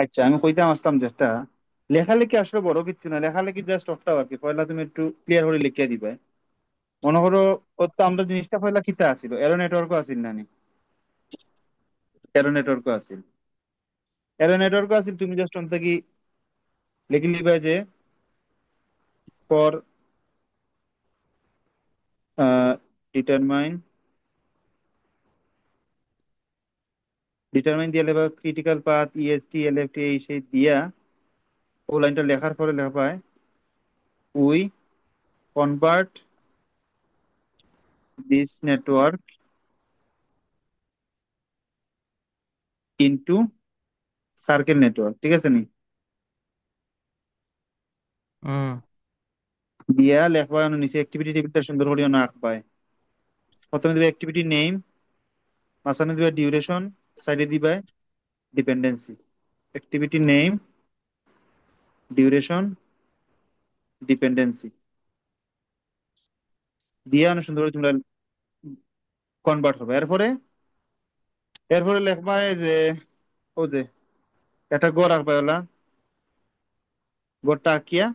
আচ্ছা, আমি কইতাম আসতাম যেটা লেখালেখি আসলে বড় কিছু না, লেখালেখি জাস্ট ওটাও আর কি, পয়লা তুমি একটু ক্লিয়ার করে লিখিয়ে দিবে। মনে করো ও তো আমরা জিনিসটা পয়লা কিতা আসিল, এরো নেটওয়ার্কও আসিল নানি, এরো নেটওয়ার্কও আসিল, এরো নেটওয়ার্কও আসিল। তুমি জাস্ট অন্ত কি লিখে লিবে যে ফর ডিটারমাইন, ডিটারমাইন দিয়ে লেখা ক্রিটিক্যাল পাথ ইএসটি এলএফটি এই সেই দিয়া ও লাইনটা লেখার পরে লেখা পায় we convert this network into circle network, ঠিক আছে নি? হুম। দিয়া লেখবা নিচে অ্যাক্টিভিটি টেবিলটা সুন্দর করে না আঁকবায়। প্রথমে দিবে অ্যাক্টিভিটি নেম, মাঝখানে দিবে ডিউরেশন, সাইডে দিবে dependency. Activity name, duration, dependency দিয়ে অনেক সুন্দর করে তোমরা কনভার্ট হবে। এরপরে এরপরে লেখবা এই যে ও যে একটা গড় আঁকবা, ওলা গড়টা আঁকিয়া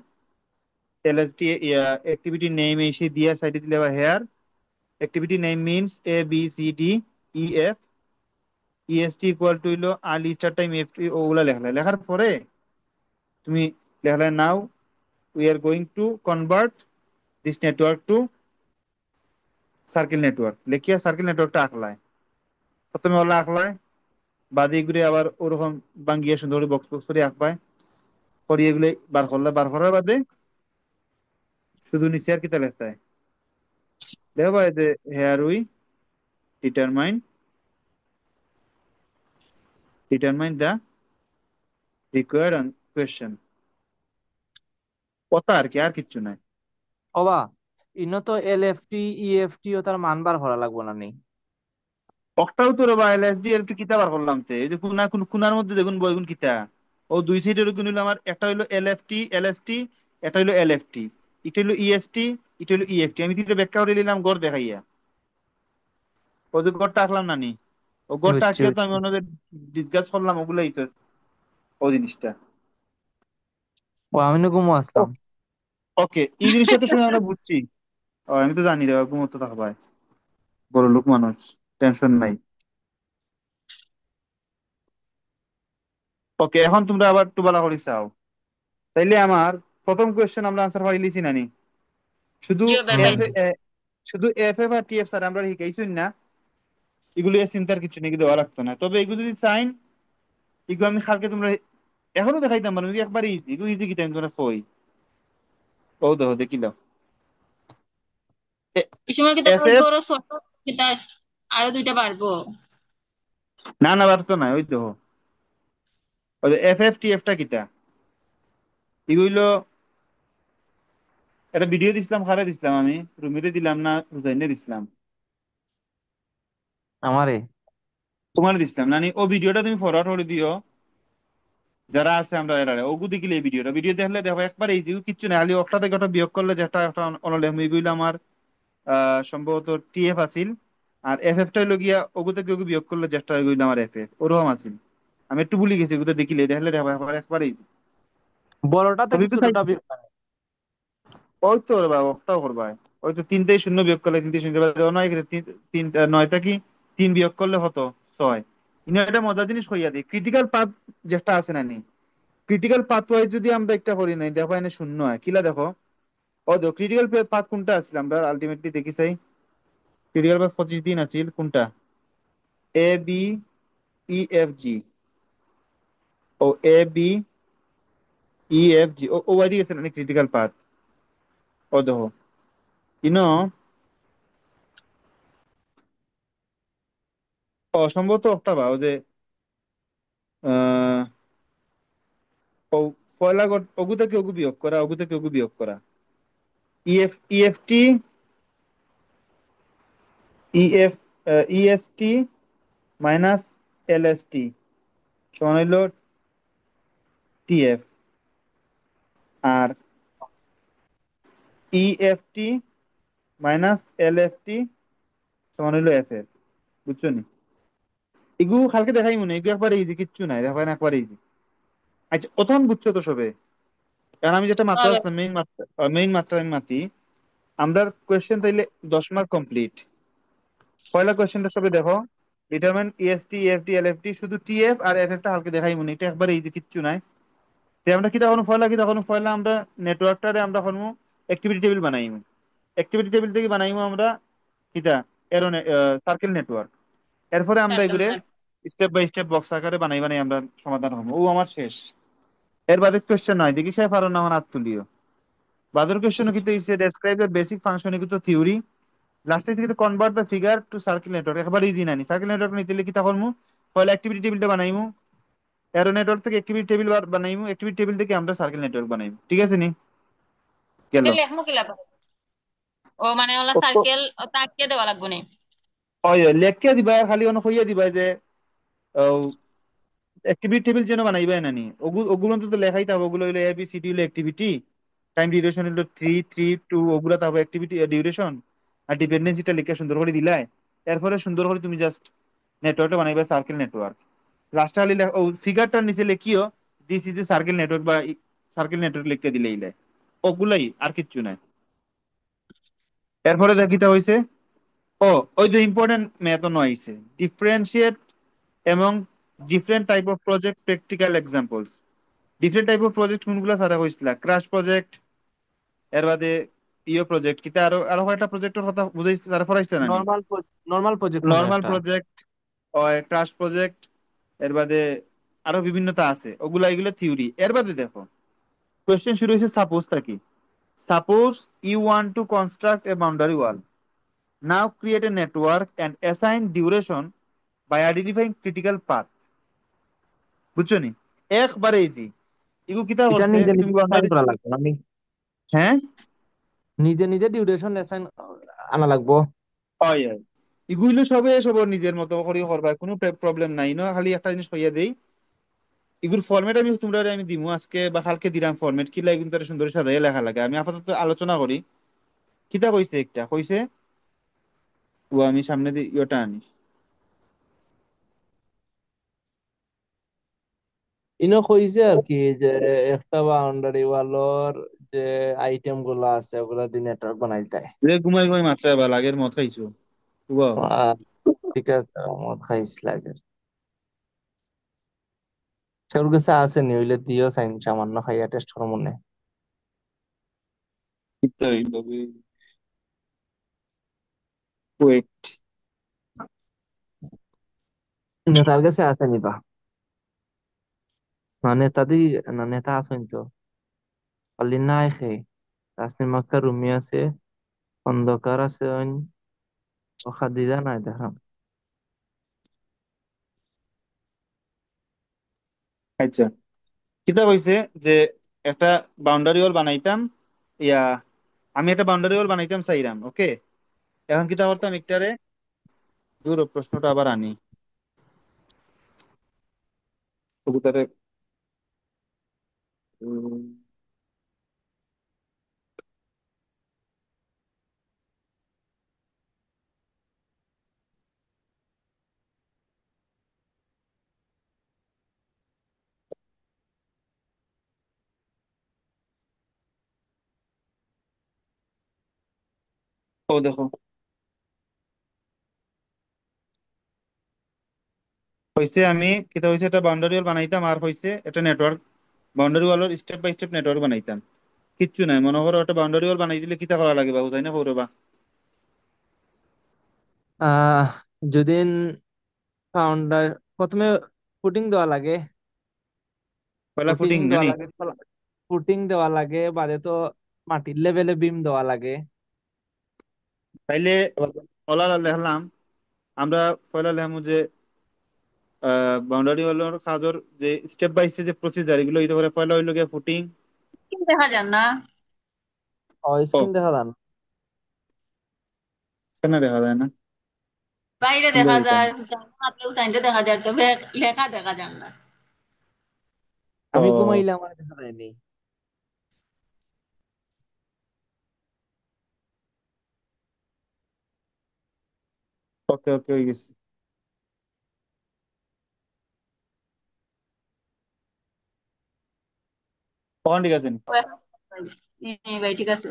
এলএসটি অ্যাক্টিভিটি নেম এসে দিয়া সাইডে দিলে here activity name means A B C D E F EST equal to হইলো early start time F T, ওগুলা লেখলা। লেখার পরে তুমি লেখলা now we are going to convert this network to circle network, লেখিয়া সার্কেল নেটওয়ার্কটা আঁকলায়। প্রথমে ওলা আঁকলায়, বাদি ঘুরে আবার ওরকম বাঙ্গিয়া সুন্দর করে বক্স বক্স করে আঁকবায়। পরে এগুলো বার করলা, বার করার বাদে শুধু নিচে আর কিতা লেখতে হয়, দেখবা এই যে here we determine, determine the required question, কথা আর কি, আর কিচ্ছু নাই। ওবা, ইনো তো এলএফটি ইএফটি ও তার মানবার হরা লাগবো না নি? একটাও তো রে বা এলএসডি এর একটু কিতা বার করলাম তে, এই যে কোনার মধ্যে দেখুন বইগুন কিতা ও দুই সাইডের গুণ হইলো আমার, একটা হইলো এলএফটি এলএসটি, এটা হইলো এলএফটি, এটা হইলো ইএসটি, এটা হইলো ইএফটি। আমি তিনটা ব্যাখ্যা করে নিলাম গড় দেখাইয়া। ও যে গড়টা আঁকলাম না নি, ও গড়টা বুঝছি আঁকিয়া তো আমি বুঝছি। অন্যদের ডিসকাস করলাম, ওগুলাই তো ও জিনিসটা। ও আমি না ঘুমো আসলাম। ওকে, এই জিনিসটা তো শুনে আমরা বুঝছি। ও, আমি তো জানি রে, ঘুমোতে থাকবা, বড় লোক মানুষ, টেনশন নাই। ওকে, এখন তোমরা আবার একটু বলা করি চাও, তাইলে আমার প্রথম কোয়েশ্চেন আমরা আনসার পারি লিছি নানি, শুধু জিও এফ, ব্যাপারী। হুম। শুধু F F R T F sir আমরা শিখাইছুন না, এগুলো এর চিন্তার কিছু নেই, দেওয়া লাগতো না। তবে এগুলো যদি চাইন, এগুলো আমি কালকে তোমরা এখনো দেখাইতাম পারো, একবারে ইজি, এগুলো ইজি কি টাইম তোমরা কই ও দেখো দেখিলাম এই সময় কি এফ তাহলে এফ। বড় ছোট কিতা আরো দুইটা বাড়বো? না না, পারতো না, ওই দেখো ওই এফ এফ টি এফ টা কিতা, এগুলো একটা ভিডিও দিছিলাম, খারে দিছিলাম আমি, রুমিরে দিলাম না হুসাইনে দিছিলাম, আমারে। তোমার দিছিলাম নানি, ও ভিডিওটা তুমি ফরওয়ার্ড করে দিও যারা আছে আমরা এরারে ওগু দেখিলে। এই ভিডিওটা ভিডিও দেখলে দেখো একবার এই যে কিচ্ছু না, খালি একটা থেকে ওটা বিয়োগ করলে যেটা একটা অনলে এগুলো আমার সম্ভবত টিএফ আছিল, আর এফ এফ টা হইলো গিয়া ওগু থেকে ওগু বিয়োগ করলে যেটা এগুলো আমার এফ এফ ওরকম আছিল। আমি একটু ভুলে গেছি, ওগুলো দেখিলে দেখলে দেখো একবার একবার এই যে। বড়টা তবে থেকে একটু চাই, ছোটটা বিয়োগ করে। ওই তো রে বাবা ওটাও করবা, ওই তো 3 থেকে 0 বিয়োগ করলে 3 থেকে 0 নয়, তিন 9টা কি 3 বিয়োগ করলে হতো 6। ইনি একটা মজার জিনিস হইয়া দিই, ক্রিটিক্যাল পাথ যেটা আছে না নি, ক্রিটিক্যাল পাথ ওয়াইজ যদি আমরা একটা করি নাই, দেখো এনে 0 হয় কিলা দেখো। ও দেখো ক্রিটিক্যাল পাথ কোনটা আছিল, আমরা আলটিমেটলি দেখি চাই ক্রিটিক্যাল পাথ 25 দিন আছিল কোনটা, A B E F G, O A B E F G, ও ও ওয়াইদি গেছে না ক্রিটিক্যাল পাথ। ও দেখো ইনো অসম্ভবত একটা বা ও যে আহ ও পয়লা অগু থেকে অগু বিয়োগ করা, অগু থেকে অগু বিয়োগ করা, EF EFT EF EST minus LST সমান হইল টিএফ, আর ইএফটি মাইনাস এলএফটি সমান হইল এফএফ। বুঝছো নি? এগু কালকে দেখাই মনে, এগু একবার ইজি, কিচ্ছু নাই, দেখবেন একবার ইজি। আচ্ছা প্রথম বুঝছো তো সবে। কারণ আমি যেটা মাত্রা হবে। আসলাম মেইন মাত্রা আমি মাতি। আমরা কোয়েশ্চেন তাইলে 10 মার্ক কমপ্লিট। পয়লা কোয়েশ্চেনটা সবে দেখো, ডিটারমাইন ইএসটি ইএফটি এলএফটি, শুধু টিএফ আর এফএফ টা হালকা দেখাই মনে, এটা একবারে ইজি, কিচ্ছু নাই। তে আমরা কি তখন পয়লা আমরা নেটওয়ার্কটারে আমরা করবো অ্যাক্টিভিটি টেবিল বানাইমু। অ্যাক্টিভিটি টেবিল থেকে বানাইমু আমরা কিতা এরো সার্কেল নেটওয়ার্ক। এরপরে আমরা সার্কেল এগুলো স্টেপ বাই স্টেপ বক্স আকারে বানাই বানাই আমরা সমাধান হবো। ও আমার শেষ। এর বাদে কোয়েশ্চেন নয়, দেখি সে পারো না আমার হাত তুলিও। বাদের কোয়েশ্চেন কিন্তু ইসে ডেসক্রাইব দ্য বেসিক ফাংশন কিন্তু থিওরি, লাস্টে থেকে convert the figure to circle network, একেবারে ইজি নানি। সার্কেল নেটওয়ার্ক নিতে লিখি তখন পয়লা অ্যাক্টিভিটি টেবিলটা বানাইমু, এরো নেটওয়ার্ক থেকে অ্যাক্টিভিটি টেবিল বানাইমু, অ্যাক্টিভিটি টেবিল থেকে আমরা সার্কেল নেটওয়ার্ক বানাইমু। ঠিক আছে নি? গেল। এটা লেখমু কিলা পারে? ও মানে ওলা ও তো সার্কেল তাকিয়ে দেওয়া লাগবে নি? ওই লেখকে দিবা আর খালি অন হইয়া দিবা যে অ্যাক্টিভিটি টেবিল যেন বানাইবা নানি, ওগুলো ওগুলো তো লেখাই থাকবে। ওগুলো হইলো এবিসিডি হলো অ্যাক্টিভিটি, টাইম ডিউরেশন হলো 3 3 2, ওগুলো থাকবে অ্যাক্টিভিটি ডিউরেশন। আর ডিপেন্ডেন্সিটা লিখে সুন্দর করে দিলাই। এরপরে সুন্দর করে তুমি জাস্ট নেটওয়ার্কটা বানাইবা সার্কেল নেটওয়ার্ক। লাস্টে খালি ও ফিগারটার নিচে লিখিও this is a circle network বা সার্কেল নেটওয়ার্ক লিখে দিলেই লাই। ওগুলাই, আর কিচ্ছু নাই। এরপরে দেখিতে হইছে ও ওই যে ইম্পর্টেন্ট ম্যাথ নয়, ডিফারেন্সিয়েট এবং different type of project practical examples. Different type of project কোনগুলো সারা হয়েছিল? ক্রাশ প্রজেক্ট, এর বাদে ইও প্রজেক্ট, কিতা আরো আরো কয়টা প্রজেক্টের কথা বুঝাইছে তারা ফরাইছে নানি? নর্মাল নর্মাল প্রজেক্ট মনে হয় নর্মাল একটা। প্রজেক্ট, ক্রাশ প্রজেক্ট, এর বাদে আরো বিভিন্নতা আছে। ওগুলা এগুলো থিওরি। এর বাদে দেখো কোয়েশ্চেন শুরু হয়েছে সাপোজ থাকি। Suppose you want to construct a boundary wall, now create a network and assign duration by identifying critical path. বুঝছো নি? একবারে ইজি। ইগু কিতা এটা করছে নিজে তুমি নিজে অ্যাসাইন বাউন্ডারি। করা লাগবে না হ্যাঁ, নিজে নিজে ডিউরেশন অ্যাসাইন আনা লাগবো। হয় হয়। এগুলো সবে সব ওর নিজের মতো করে করবা, কোনো প্রবলেম নাই না। খালি একটা জিনিস কইয়া দেই, এগুলো ফরম্যাট আমি তোমরা আমি দিমু আজকে বা কালকে দিলাম ফরম্যাট কি লাগে, কিন্তু এটা সুন্দর সাজাই লেখা লাগে। আমি আপাতত আলোচনা করি। কিতা কইছে একটা কইছে, ও আমি সামনে দিয়ে ইয়েটা আনি। ইনো কইছে আর কি যে একটা বাউন্ডারি ওয়ালর যে আইটেম গুলো আছে ওগুলা দিয়ে নেটওয়ার্ক বানাই যায়। রে ঘুমাই ঘুমাই মাত্রা বা লাগের মত খাইছো। ওয়াও। আহ, ঠিক আছে, মদ খাইস লাগে। তোর কাছে আছে নি হইলে দিও সাইন সামান্য খাইয়া টেস্ট কর মনে। কিতা হইলো বে? ওয়েট। নেতার কাছে আছে নিবা না নেতা দি, না নেতা আসেন তো খালি নাই খেয়ে তাসনিম আক্তার রুমি আছে, অন্ধকার আছে ও খাদিজা নাই দেখাম। আচ্ছা, কিতা কইছে যে একটা বাউন্ডারি ওয়াল বানাইতাম, ইয়া আমি একটা বাউন্ডারি ওয়াল বানাইতাম চাইরাম, ওকে। এখন কিতা করতাম একটারে, দূর প্রশ্নটা আবার আনি। কবুতরে উম, ও দেখো হয়েছে আমি কিতা হয়েছে একটা বাউন্ডারি ওয়াল বানাইতাম আর হয়েছে একটা নেটওয়ার্ক, বাউন্ডারি ওয়ালের স্টেপ বাই স্টেপ নেটওয়ার্ক বানাইতাম। কিচ্ছু নাই, মনে করো একটা বাউন্ডারি ওয়াল বানাই দিলে কিতা করা লাগে বাবু, তাই না? করবা আহ যদি ফাউন্ডার প্রথমে ফুটিং দেওয়া লাগে, পয়লা ফুটিং ফুটিং দেওয়া নানি। লাগে, ফুটিং দেওয়া লাগে, বাদে তো মাটির লেভেলে বিম দেওয়া লাগে। তাইলে ওলা লেখলাম আমরা, পয়লা লেখলাম যে বাউন্ডারি ওয়ালের কাজর যে স্টেপ বাই স্টেপ যে প্রসিজার এগুলো হইতে পারে। পয়লা হইলো গিয়ে ফুটিং। কিন্তু দেখা যান না, ও ও স্ক্রিন দেখা যান। কেন দেখা যায় না? বাইরে সুন্দর দেখা হইতাম। যায়, হাতে উঠাইতে দেখা যায়, তবে লেখা দেখা যান না। আমি ও ঘুমাইলে আমার দেখা যায়নি। ওকে ওকে হয়ে গেছে। তখন ঠিক আছে নি? ও ভাই ঠিক আছে।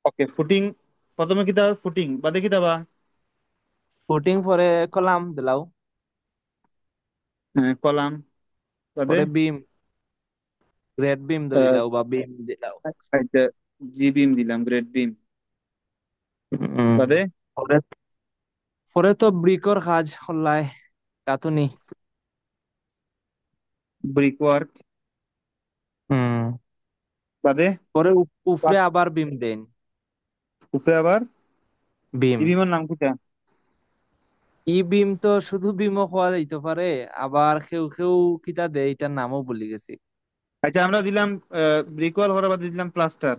ওকে, ফুটিং প্রথমে কিতা ফুটিং বাদে কিতা বা? ফুটিং পরে কলাম দিলাও, হ্যাঁ, কলাম বাদে পরে বিম, গ্রেড বিম আহ, ধরিলাও বা বিম দিলাও। আচ্ছা, জি বিম দিলাম, গ্রেড বিম উম, বাদে পরে পরে তো ব্রিকর কাজ হল্লাই গাঁথুনি। ব্রিক ওয়ার্ক হুম। বাদে পরে উপরে প্লাস- আবার বিম দেন। উপরে আবার বিম, ই বিমের নাম কিতা? ই বিম তো শুধু বিমও হওয়া যাইতে পারে, আবার কেউ কেউ কিতা দেয় এটার নামও ভুলে গেছি। আচ্ছা, আমরা দিলাম ব্রিক ওয়াল করার বাদে দিলাম প্লাস্টার,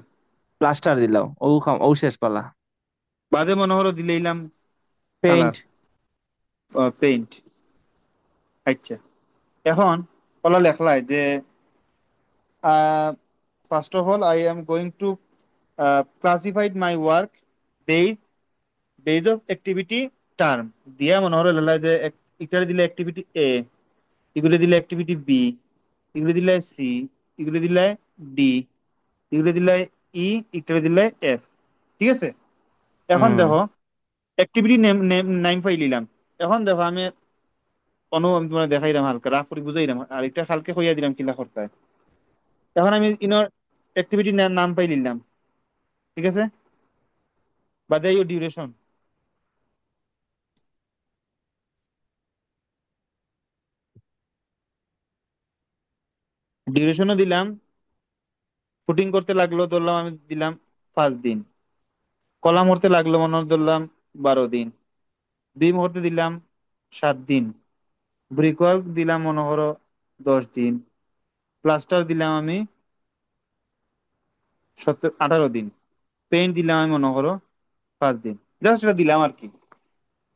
প্লাস্টার দিলাও, ও শেষ পালা। বাদে মনে হলো দিলাম কালার, পেইন্ট। পেইন্ট। আচ্ছা, এখন ওলা লেখলাই যে first of all I am going to classified my work base base of activity term দিয়া মনে হলো লেখলাই যে ইটারে দিলে অ্যাক্টিভিটি এ, এগুলো দিলে অ্যাক্টিভিটি বি, এগুলো দিলে সি, এগুলো দিলে ডি, এগুলো দিলে ই, এগুলো দিলে এফ। ঠিক আছে, এখন হুম। দেখো activity name name Naim file নিলাম। এখন দেখো আমি আমি তোমার দেখাইলাম, হালকা রাফ করে বুঝাইলাম, আর একটা হালকা কইয়া দিলাম কিলা করতে হয়। এখন আমি ইনর অ্যাক্টিভিটি নাম পাই নিলাম। ঠিক আছে, বাদে ডিউরেশন, ডিউরেশনও দিলাম। ফুটিং করতে লাগলো ধরলাম আমি দিলাম 5 দিন, কলাম করতে লাগলো মনে হয় ধরলাম 12 দিন, বিম করতে দিলাম 7 দিন, ব্রিকওয়ার্ক দিলাম মনে করো 10 দিন, প্লাস্টার দিলাম আমি 18 দিন, পেইন্ট দিলাম আমি মনে করো 5 দিন। জাস্ট এটা দিলাম আর কি।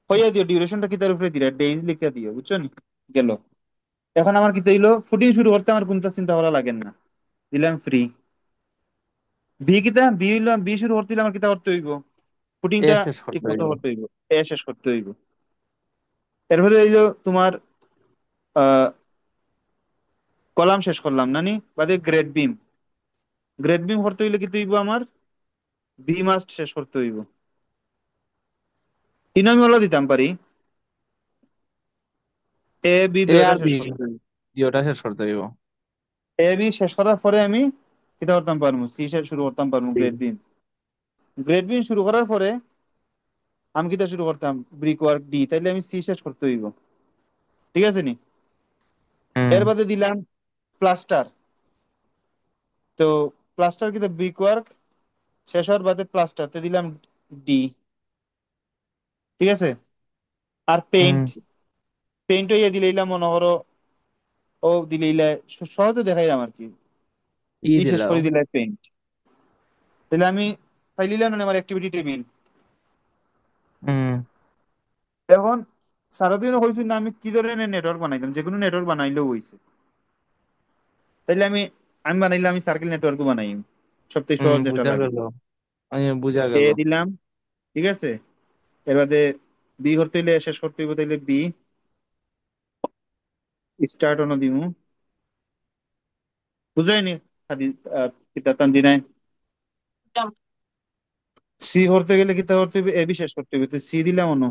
হইয়া দিও ডিউরেশনটা কি তার উপরে দিলা ডেইজ লিখে দিও, বুঝছো নি? গেল। এখন আমার কি হইলো, ফুটিং শুরু করতে আমার কোনটা চিন্তা করা লাগেন না, দিলাম ফ্রি। বি কিতা বি হইলো, বি শুরু করতে হইলে আমার কিতা করতে হইব, এ ফুটিংটা শেষ ঠিক করতে মতো হইব। করতে হইব, এ শেষ করতে হইব। এরপরে হইলো তোমার কলাম শেষ করলাম না নি, বাদে গ্রেড বিম, গ্রেড বিম করতে হইলে কি হইব আমার, বি মাস্ট শেষ করতে হইব। তিন আমি ওলা দিতাম পারি, এ বি এ দুইটা আর শেষ বি করতে হইব। দুইটা শেষ করতে হইব। এ বি শেষ করার পরে আমি কিতা করতাম পারবো, সি শেষ শুরু করতাম পারবো, গ্রেড বিম। গ্রেড বিম শুরু করার পরে আমি কিতা শুরু করতাম, ব্রিক ওয়ার্ক ডি, তাইলে আমি সি শেষ করতে হইব। ঠিক আছে নি? হুম। এর বাদে দিলাম প্লাস্টার, তো প্লাস্টার কিতা ব্রিক ওয়ার্ক শেষ হওয়ার বাদে প্লাস্টারতে দিলাম ডি। ঠিক আছে, আর হুম। পেইন্ট, পেইন্ট হইয়া দিলাম মনে করো, ও দিলে সহজে দেখাইলাম আর কি, ই ই শেষ দিলাও। করে দিলে পেইন্ট। তাহলে আমি ফাইলিলাম না আমার অ্যাক্টিভিটি টেবিল। হুম। এখন সারাদিনও হয়েছে না, আমি কি ধরনের নেটওয়ার্ক বানাইতাম, যে কোনো নেটওয়ার্ক বানাইলেও হয়েছে। তাইলে আমি আমি বানাইলে আমি সার্কেল নেটওয়ার্কও বানাই, সবথেকে হুম, সহজ যেটা বুঝা লাগে। গেল। আমি বুঝা এ গেল। দিলাম, ঠিক আছে। এর বাদে বি করতে হইলে শেষ করতে হইব, তাইলে বি স্টার্ট অন দিমু, বুঝাইনি খাদি কিতা তানজি নাই। সি করতে গেলে কিতা করতে হইবে, এ বি শেষ করতে হইবে, তো সি দিলাম অন,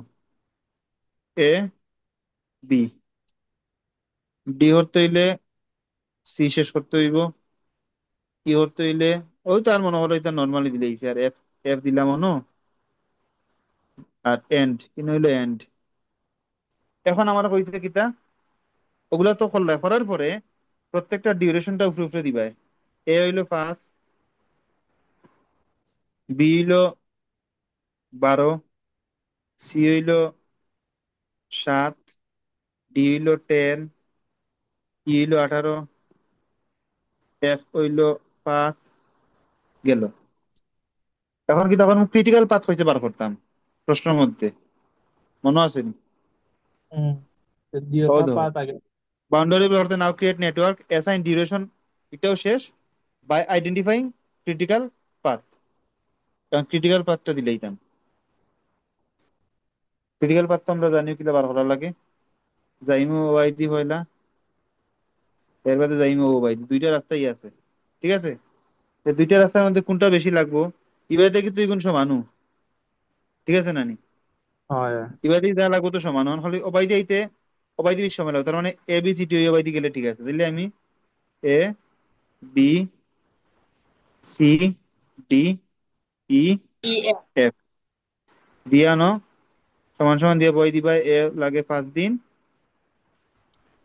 এ বি। ডি করতে হইলে সি শেষ করতে হইব, ই করতে হইলে ওই তো আর মনে করো এটা নর্মালি দিলেইছে, আর এফ, এফ দিলাম অন, আর এন্ড ইন হইলো এন্ড। এখন আমার কইছে কিতা, ওগুলা তো করলে করার পরে প্রত্যেকটা ডিউরেশনটা উপরে উপরে দিবাই। এ হইলো 5, বি হইলো 12, সি হইলো 7, ডি হইলো 10, ই হইলো 18, এফ হইলো 5। গেল। এখন কি তখন ক্রিটিক্যাল পাথ হইতে বার করতাম প্রশ্নের মধ্যে, মনে আছে নি? হুম। ও দুইটা ধরো পাঁচ আগে। বাউন্ডারি বলতে now create network assign duration, এটাও শেষ বাই আইডেন্টিফাইং ক্রিটিক্যাল পাথ। কারণ ক্রিটিক্যাল পাথটা দিলেইতাম, ক্রিটিক্যাল পাথ তো আমরা জানি কিলা বার করা লাগে, যাইমু ওয়াইডি হইলা, এর বাদে যাইমু ও ওয়াইডি, দুইটা রাস্তাই আছে। ঠিক আছে? এই দুইটা রাস্তার মধ্যে কোনটা বেশি লাগবো? ইবাইতে কিন্তু দুই গুণ সমানু, ঠিক আছে নানি? হয়। ইবাইতে যা লাগবো তো সমান, এখন খালি অবাইতে আইতে অবাইতে বেশি সময় লাগবে, তার মানে এ বি সি ডি ওই অবাইতে গেলে ঠিক আছে, দিলে আমি A B C D E EF F দিয়া ন সমান সমান দিয়ে বই দিবা, এ লাগে 5 দিন,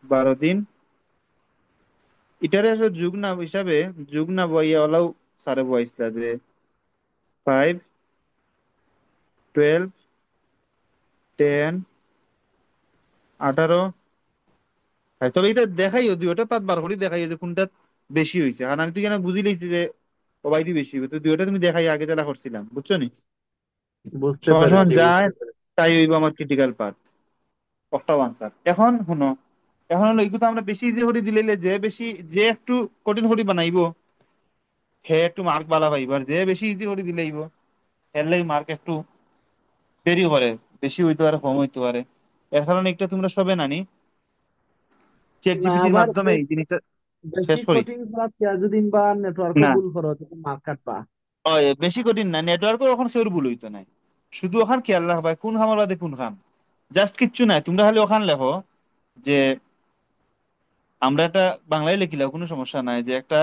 12 দিন। এটারে আসলে যুগ না হিসাবে, যুগ না বইয়া ওলাও সারে বইছিলা যে 5, 12, 10, 18। হ্যাঁ, তবে এটা দেখাইও, দুইটা পাত বার করে দেখাইও যে কোনটা বেশি হয়েছে, কারণ আমি তো এখানে বুঝি লিখছি যে ওবাইদি বেশি হবে, তো দুইটা তুমি দেখাই আগে যেটা করছিলাম, বুঝছো নি? বুঝতে সমান সমান পেরেছি, যায় বুঝতে পেরেছি। তাই হইব আমার ক্রিটিক্যাল পাথ, অক্টাভ আনসার। এখন শুনো, এখন হলো এগুলো তো আমরা বেশি ইজি করে দিলে, যে বেশি, যে একটু কঠিন করে বানাইবো হে একটু মার্ক বালা পাইব, আর যে বেশি ইজি করে দিলেইব এর লাগি মার্ক একটু দেরি করে, বেশি হইতে পারে কম হইতে পারে। এর কারণে একটা তোমরা সবে নানি চ্যাট না, জিপিটির আবার মাধ্যমে এই জিনিসটা বেশি শেষ করি। কঠিন ক্লাস যদি বা নেটওয়ার্কও না, ভুল করো তুমি মার্ক কাটবা। ওই বেশি কঠিন না, নেটওয়ার্কও এখন সেওর ভুল হইতো নাই, শুধু ওখান খেয়াল রাখবা কোন খামার বাদে কোন খাম, জাস্ট কিচ্ছু নাই, তোমরা খালি ওখান লেখো যে আমরা একটা বাংলায় লিখিলাম, কোনো সমস্যা নাই, যে একটা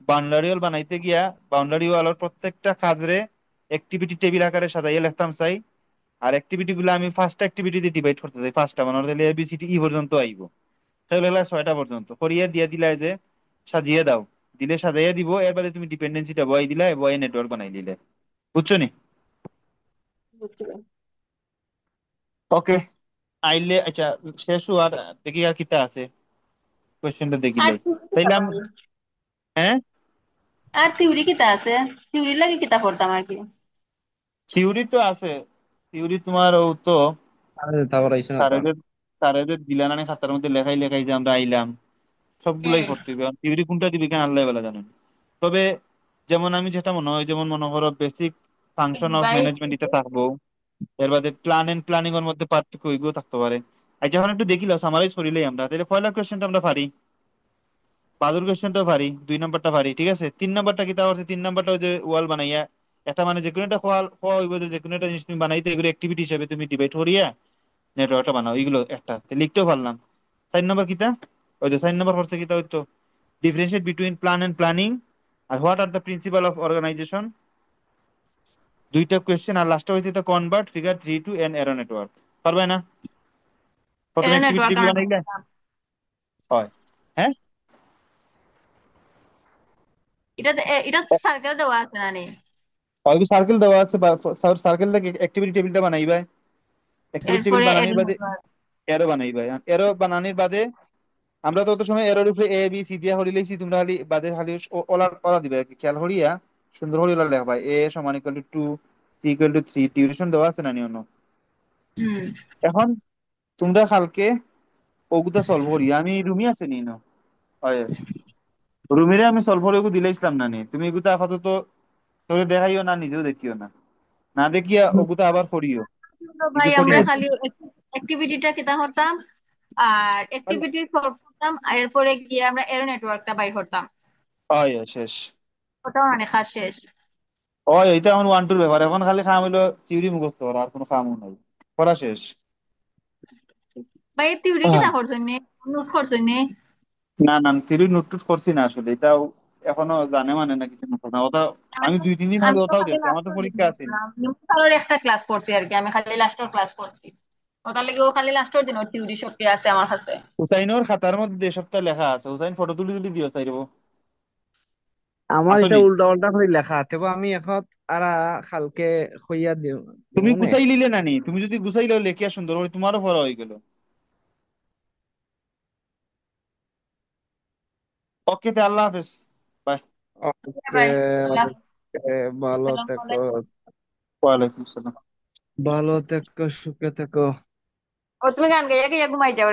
বাউন্ডারি ওয়াল বানাইতে গিয়া বাউন্ডারি ওয়ালের প্রত্যেকটা কাজরে অ্যাক্টিভিটি টেবিল আকারে সাজাইয়া লিখতাম চাই, আর অ্যাক্টিভিটি গুলো আমি ফার্স্ট অ্যাক্টিভিটি দিয়ে ডিভাইড করতে চাই, ফার্স্টটা মানে হলে এবিসিডি ই পর্যন্ত আইব, তাহলে হলো 6টা পর্যন্ত করিয়া দিয়া দিলা যে সাজিয়ে দাও, দিলে সাজাইয়া দিব, এর বাদে তুমি ডিপেন্ডেন্সিটা বয় দিলা, বয়ে নেটওয়ার্ক বানাই দিলে, বুঝছো নি? ওকে, আইলে আচ্ছা শেষ হওয়ার দেখি আর কিতা আছে, কোয়েশ্চেনটা আর দেখিলাই থিওরি কিতা তাইলে ভাই? হ্যাঁ, আর থিওরি কিতা আছে? থিওরি লাগে কিতা পড়তাম আর কি। থিওরি তো আছে, থিওরি তোমার ও তো আরে তারপর আইসো না তো। স্যারেদের স্যারেদের দিলানানে খাতার মধ্যে লেখাই লেখাই যে আমরা আইলাম, সবগুলাই হুম। করতে হবে, থিওরি কোনটা দিবে কেন আল্লাহ বেলা জানেন। তবে যেমন আমি যেটা মনে হয়, যেমন মনে করো বেসিক ফাংশন অফ ভাই ম্যানেজমেন্ট এটা থাকবো, এর বাদে প্ল্যান এন্ড প্ল্যানিং এর মধ্যে পার্থক্য ওইগুলো থাকতে পারে। আর যখন একটু দেখিলাম সামারাইজ করিলেই আমরা, তাহলে পয়লা কোয়েশ্চেনটা আমরা পারি, বাদুর কোয়েশ্চেনটাও পারি, 2 নাম্বারটা পারি, ঠিক আছে। 3 নাম্বারটা কি তা করছে, 3 নাম্বারটা ওই যে ওয়াল বানাইয়া একটা মানে যে কোনো একটা খোয়া হইব, যে কোনো একটা জিনিস তুমি বানাইতে এগুলো অ্যাক্টিভিটি হিসেবে তুমি ডিভাইড করিয়া নেটওয়ার্কটা বানাও, এগুলো একটা তো লিখতেও পারলাম। 4 নাম্বার কিতা, ওই তো 4 নাম্বার হচ্ছে কিতা, ওই তো differentiate between plan and planning আর what are the principal of organization, দুইটা কোয়েশ্চেন। আর লাস্টে হয়েছে তো convert figure 3 to an arrow network, পারবে না? প্রথমে এর অ্যাক্টিভিটি নেটওয়ার্ক টেবিল আনা বানাইলে পড়তাম। হয়। হ্যাঁ, এটা সার্কেল দেওয়া আছে না নি? ওই সার্কেল দেওয়া আছে, সার্কেল থেকে অ্যাক্টিভিটি টেবিলটা বানাইবা, অ্যাক্টিভিটি টেবিল এরপরে এর বানানোর বাদে নেটওয়ার্ক। এরো বানাইবা, এরো বানানোর বাদে আমরা তো অত সময় এরোর উপরে এ বি সি দিয়া হরি লাইছি, তোমরা খালি বাদে খালি ওলা ওলা দিবে আর কি, খেয়াল হরিয়া সুন্দর হরি ওলা লেখবা, এ সমান equal to 2, C equal to 3, duration দেওয়া আছে না নিয়ন। হুম। এখন তোমরা কালকে ওগুতা সলভ করি, আমি রুমি আছে নি ন, হয় রুমিরে আমি সলভ করে ওগু দিলাইছিলাম না নি, তুমি এগুতা আপাতত তোরে দেখাইও না, নিজেও দেখিও না, না দেখিয়া ওগুতা আবার করিও, তো একটু ভাই কঠিন আমরা আছে। খালি অ্যাক্টিভিটিটা কিতা করতাম, আর অ্যাক্টিভিটি সলভ করতাম, আর এরপরে গিয়ে আমরা এর নেটওয়ার্কটা বাইর করতাম। হয় শেষ, ওটাও মানে কাজ শেষ। হয় এটা এখন 1-2 ব্যাপার, এখন খালি খাম হইলো থিওরি মুখস্থ করা, আর কোনো কামও নাই, পড়া শেষ। ভাই থিওরি আহ, কিতা করছেন নি? নোট করছেন নি? না না, থিওরি নোট টোট করছি না আসলে, এটাও এখনো জানে মানে না কিছু কথা কথা, আমি আমি তো 2-3 দিন হলে আমি তো ওটাও খালি দেখছি, আমার তো লাস্টের দিন পরীক্ষা আছে। করছিলাম, নিমতালের একটা ক্লাস করছি আর কি, আমি খালি লাস্টের ক্লাস করছি। ওটার লাগে ও খালি লাস্টের দিন ওর থিওরি শক্তি আছে আমার কাছে। হুসাইনের খাতার মধ্যে সবটা লেখা আছে, হুসাইন ফটো তুলি তুলি দিও চাইব আমার এটা আসলে। উল্টা উল্টা করে লেখা তবে আমি এখন আর কালকে হইয়া দিও তুমি মনে। গুছাই লিলে নানি, তুমি যদি গুছাই লও লেখিয়া সুন্দর করে তোমারও পড়া হয়ে গেল। ওকে, তে আল্লাহ হাফেজ, বাই। ওকে। ভাই আল্লাহ ওকে, ভালো আসসালামু থেকো। আলাইকুম। ওয়ালাইকুম আসসালাম। ভালো থেকো, সুখে থেকো। ও তুমি গান গাইয়া গাইয়া ঘুমাই যাও।